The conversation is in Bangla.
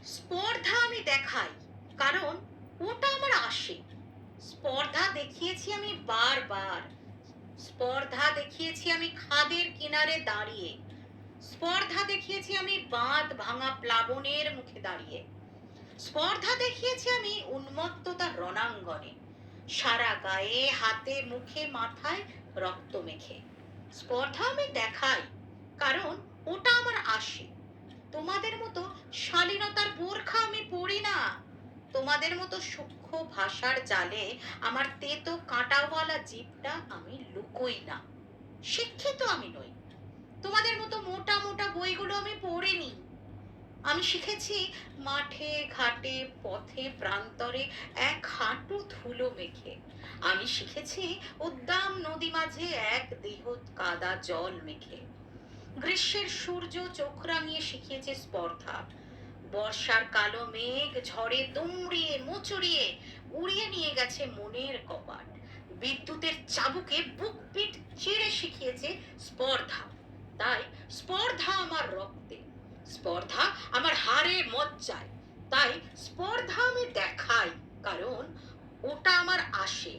স্পর্ধা আমি দেখাই, কারণ ওটা আমার আসে। স্পর্ধা দেখিয়েছি আমি বারবার। স্পর্ধা দেখিয়েছি আমি খাদের কিনারে দাঁড়িয়ে। স্পর্ধা দেখিয়েছি আমি বাঁধ ভাঙা প্লাবনের মুখে দাঁড়িয়ে। স্পর্ধা দেখিয়েছি আমি উন্মত্ততার রণাঙ্গনে, সারা গায়ে হাতে মুখে মাথায় রক্ত মেখে। স্পর্ধা আমি দেখাই, কারণ ওটা আমার আসে। তোমাদের মতো শালীনতার বোরখা আমি পরি না। তোমাদের মতো সূক্ষ্ম ভাষার জালে আমার তেতো কাঁটাওয়ালা জিভটা আমি লুকোই না। শিক্ষিত আমি নই। তোমাদের মতো মোটা মোটা বইগুলো আমি পড়িনি। আমি শিখেছি মাঠে ঘাটে পথে প্রান্তরে এক হাঁটু ধুলো মেখে। আমি শিখেছি উদ্দাম নদী মাঝে এক দেহ কাদা জল মেখে। গ্রীষ্মের সূর্য চোখ রাঙিয়ে শিখিয়েছে স্পর্ধা। বর্ষার কালো মেঘ ঝড়ে দুমড়িয়ে মুচড়িয়ে উড়িয়ে নিয়ে গেছে মনের কপাট। বিদ্যুতের চাবুকে বুক পিঠ চিড়ে শিখিয়েছে স্পর্ধা। তাই স্পর্ধা আমার রক্তে, স্পর্ধা আমার হাড়ে মজ্জায়। তাই স্পর্ধা আমি দেখাই, কারণ ওটা আমার আসে।